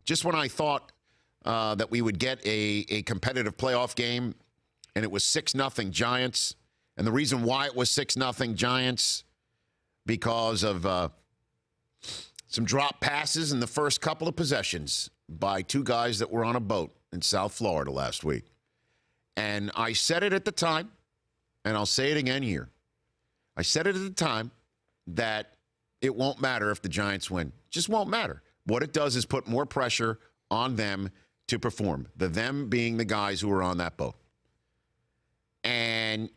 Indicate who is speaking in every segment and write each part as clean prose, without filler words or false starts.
Speaker 1: Just when I thought that we would get a competitive playoff game, and it was 6-0 Giants. And the reason why it was 6-0 Giants, because of some drop passes in the first couple of possessions by two guys that were on a boat in South Florida last week. And I said it at the time, and I'll say it again here. I said it at the time that it won't matter if the Giants win. It just won't matter. What it does is put more pressure on them to perform, them being the guys who were on that boat. And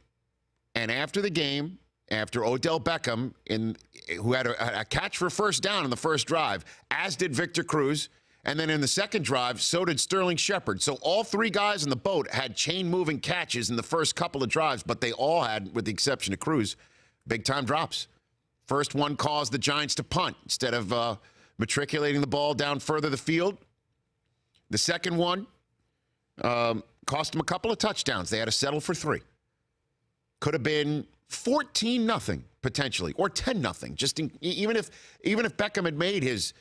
Speaker 1: after the game, after Odell Beckham, who had a catch for first down in the first drive, as did Victor Cruz, and then in the second drive, so did Sterling Shepard. So all three guys in the boat had chain-moving catches in the first couple of drives, but they all had, with the exception of Cruz, big-time drops. First one caused the Giants to punt instead of matriculating the ball down further the field. The second one cost them a couple of touchdowns. They had to settle for 3. Could have been 14-0 potentially, or 10-0. Even if Beckham had made his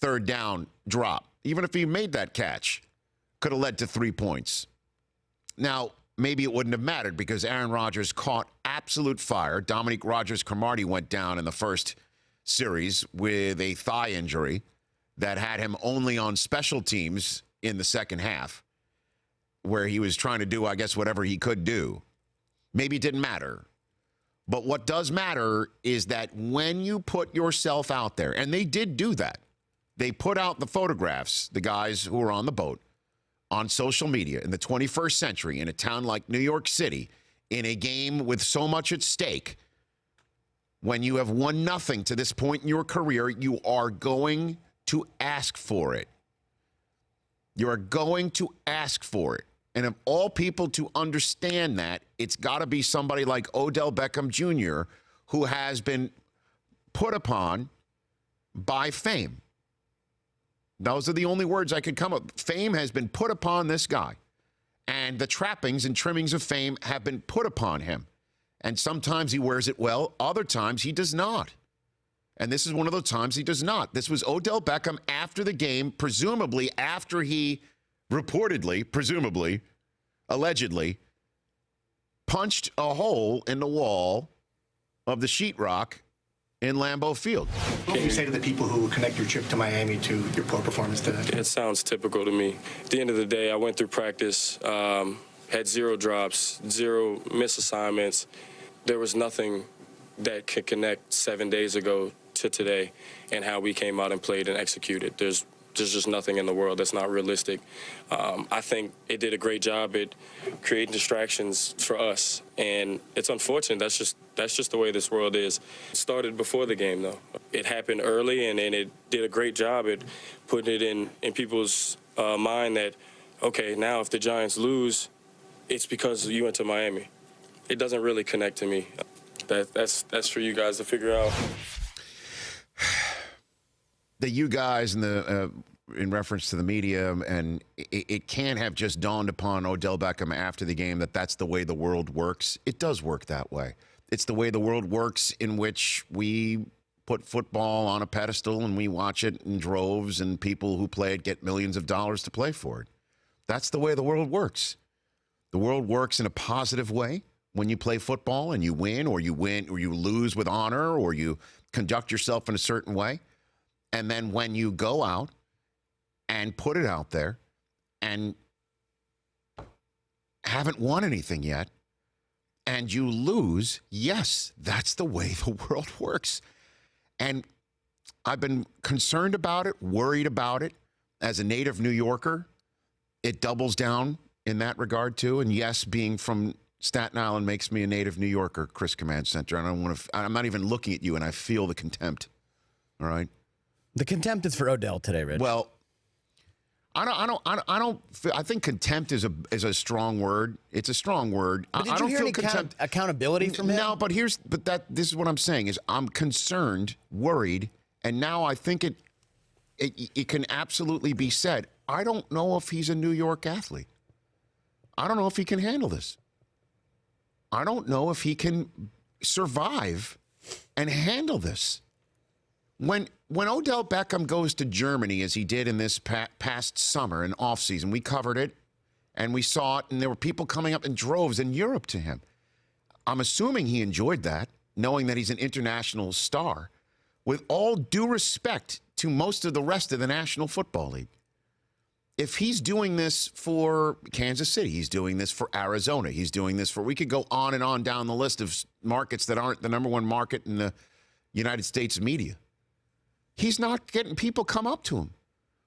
Speaker 1: third down drop, even if he made that catch, could have led to 3 points. Now, maybe it wouldn't have mattered because Aaron Rodgers caught absolute fire. Dominique Rodgers-Cromartie went down in the first series with a thigh injury that had him only on special teams in the second half, where he was trying to do, I guess, whatever he could do. Maybe it didn't matter. But what does matter is that when you put yourself out there, and they did do that, they put out the photographs, the guys who were on the boat, on social media in the 21st century in a town like New York City, in a game with so much at stake. When you have won nothing to this point in your career, you are going to ask for it. You are going to ask for it. And of all people to understand that, it's got to be somebody like Odell Beckham Jr., who has been put upon by fame. Those are the only words I could come up. Fame has been put upon this guy. And the trappings and trimmings of fame have been put upon him. And sometimes he wears it well. Other times he does not. And this is one of those times he does not. This was Odell Beckham after the game, presumably after he reportedly, presumably, allegedly, punched a hole in the wall of the sheetrock in Lambeau Field.
Speaker 2: What do you say to the people who connect your trip to Miami to your poor performance today?
Speaker 3: It sounds typical to me. At the end of the day, I went through practice, had 0 drops, 0 missed assignments. There was nothing that could connect 7 days ago to today and how we came out and played and executed. There's just nothing in the world that's not realistic. I think it did a great job at creating distractions for us, and it's unfortunate. That's just the way this world is. It started before the game, though. It happened early, and it did a great job at putting it in people's mind that, okay, now if the Giants lose, it's because you went to Miami. It doesn't really connect to me. That's for you guys to figure out.
Speaker 1: The you guys and in reference to the media, and it can't have just dawned upon Odell Beckham after the game that that's the way the world works. It does work that way. It's the way the world works, in which we put football on a pedestal and we watch it in droves, and people who play it get millions of dollars to play for it. That's the way the world works. The world works in a positive way when you play football and you win or you lose with honor, or you conduct yourself in a certain way. And then when you go out and put it out there and haven't won anything yet, and you lose, yes, that's the way the world works. And I've been concerned about it, worried about it. As a native New Yorker, it doubles down in that regard too. And yes, being from Staten Island makes me a native New Yorker, Chris Command Center. And I'm not even looking at you, and I feel the contempt. All right.
Speaker 4: The contempt is for Odell today, Rich.
Speaker 1: Well, I think contempt is a strong word. It's a strong word.
Speaker 4: But did you hear any accountability from him?
Speaker 1: No, but this is what I'm saying is I'm concerned, worried, and now I think it can absolutely be said. I don't know if he's a New York athlete. I don't know if he can handle this. I don't know if he can survive and handle this. When Odell Beckham goes to Germany, as he did in this past summer and offseason, we covered it, and we saw it, and there were people coming up in droves in Europe to him. I'm assuming he enjoyed that, knowing that he's an international star, with all due respect to most of the rest of the National Football League. If he's doing this for Kansas City, he's doing this for Arizona, he's doing this for, we could go on and on down the list of markets that aren't the number one market in the United States media. He's not getting people come up to him.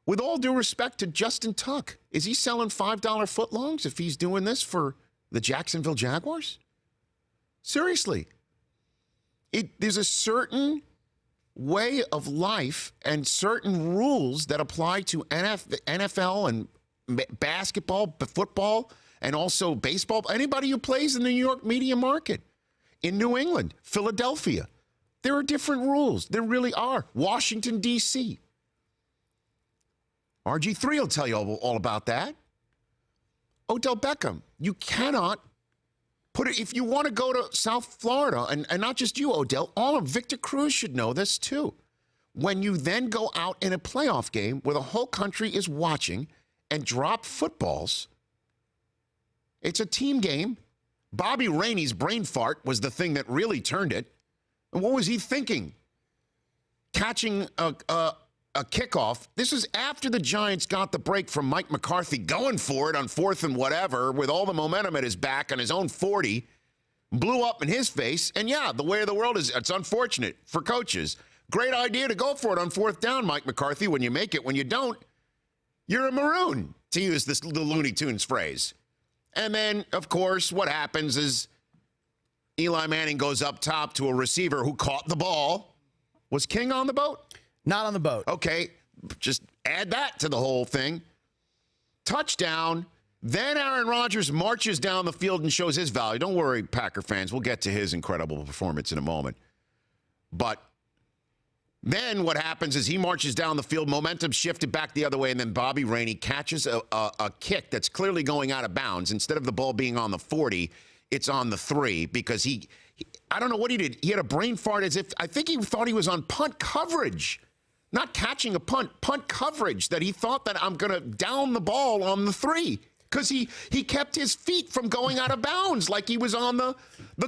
Speaker 1: With all due respect to Justin Tuck, is he selling $5 footlongs if he's doing this for the Jacksonville Jaguars? Seriously. There's a certain way of life and certain rules that apply to NFL and basketball, football, and also baseball. Anybody who plays in the New York media market. In New England, Philadelphia, there are different rules. There really are. Washington, D.C. RG3 will tell you all about that. Odell Beckham, you cannot put it, if you want to go to South Florida, and not just you, Odell, all of Victor Cruz should know this too. When you then go out in a playoff game where the whole country is watching and drop footballs, it's a team game. Bobby Rainey's brain fart was the thing that really turned it. And what was he thinking? Catching a kickoff. This was after the Giants got the break from Mike McCarthy going for it on 4th and whatever with all the momentum at his back on his own 40. Blew up in his face. And yeah, the way of the world is, it's unfortunate for coaches. Great idea to go for it on 4th down, Mike McCarthy, when you make it. When you don't, you're a maroon, to use the Looney Tunes phrase. And then, of course, what happens is Eli Manning goes up top to a receiver who caught the ball. Was King on the boat?
Speaker 4: Not on the boat.
Speaker 1: Okay, just add that to the whole thing. Touchdown. Then Aaron Rodgers marches down the field and shows his value. Don't worry, Packer fans. We'll get to his incredible performance in a moment. But then what happens is he marches down the field, momentum shifted back the other way, and then Bobby Rainey catches a kick that's clearly going out of bounds. Instead of the ball being on the 40, it's on the 3 because I don't know what he did. He had a brain fart as if, I think he thought he was on punt coverage. Not catching a punt coverage, that he thought that I'm going to down the ball on the 3 because he kept his feet from going out of bounds like he was on the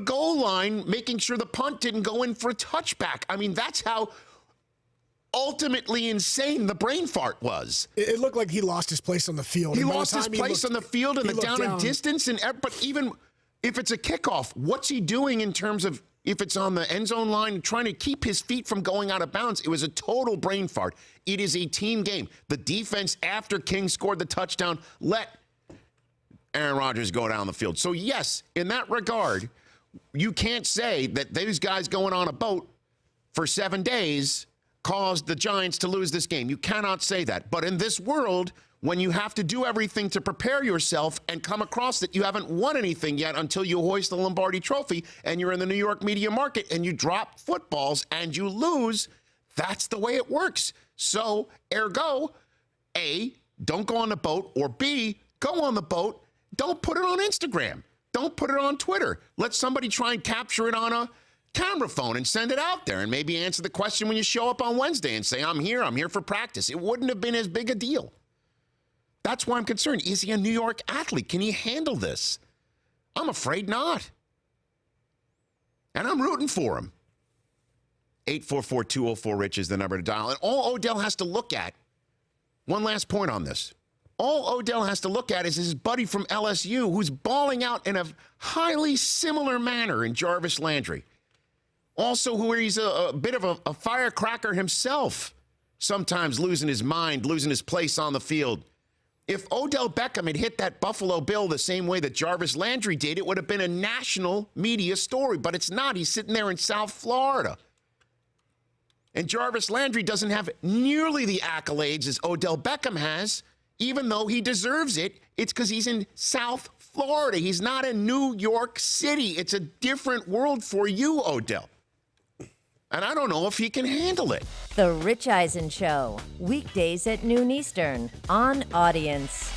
Speaker 1: goal line, making sure the punt didn't go in for a touchback. I mean, that's how ultimately insane the brain fart was.
Speaker 5: It looked like he lost his place on the field.
Speaker 1: He lost his place on the field and the down and distance. But even if it's a kickoff, what's he doing in terms of if it's on the end zone line, trying to keep his feet from going out of bounds? It was a total brain fart. It is a team game. The defense, after King scored the touchdown, let Aaron Rodgers go down the field. So, yes, in that regard, you can't say that these guys going on a boat for 7 days caused the Giants to lose this game. You cannot say that. But in this world, when you have to do everything to prepare yourself and come across that you haven't won anything yet until you hoist the Lombardi Trophy and you're in the New York media market and you drop footballs and you lose, that's the way it works. So, ergo, A, don't go on the boat, or B, go on the boat. Don't put it on Instagram. Don't put it on Twitter. Let somebody try and capture it on a camera phone and send it out there and maybe answer the question when you show up on Wednesday and say, I'm here for practice. It wouldn't have been as big a deal. That's why I'm concerned. Is he a New York athlete? Can he handle this? I'm afraid not. And I'm rooting for him. 844-204-RICH is the number to dial. And all Odell has to look at, one last point on this. All Odell has to look at is his buddy from LSU who's balling out in a highly similar manner in Jarvis Landry. Also, where he's a bit of a firecracker himself, sometimes losing his mind, losing his place on the field. If Odell Beckham had hit that Buffalo Bill the same way that Jarvis Landry did, it would have been a national media story, but it's not. He's sitting there in South Florida. And Jarvis Landry doesn't have nearly the accolades as Odell Beckham has, even though he deserves it. It's because he's in South Florida. He's not in New York City. It's a different world for you, Odell. And I don't know if he can handle it.
Speaker 6: The Rich Eisen Show, weekdays at noon Eastern on Audience.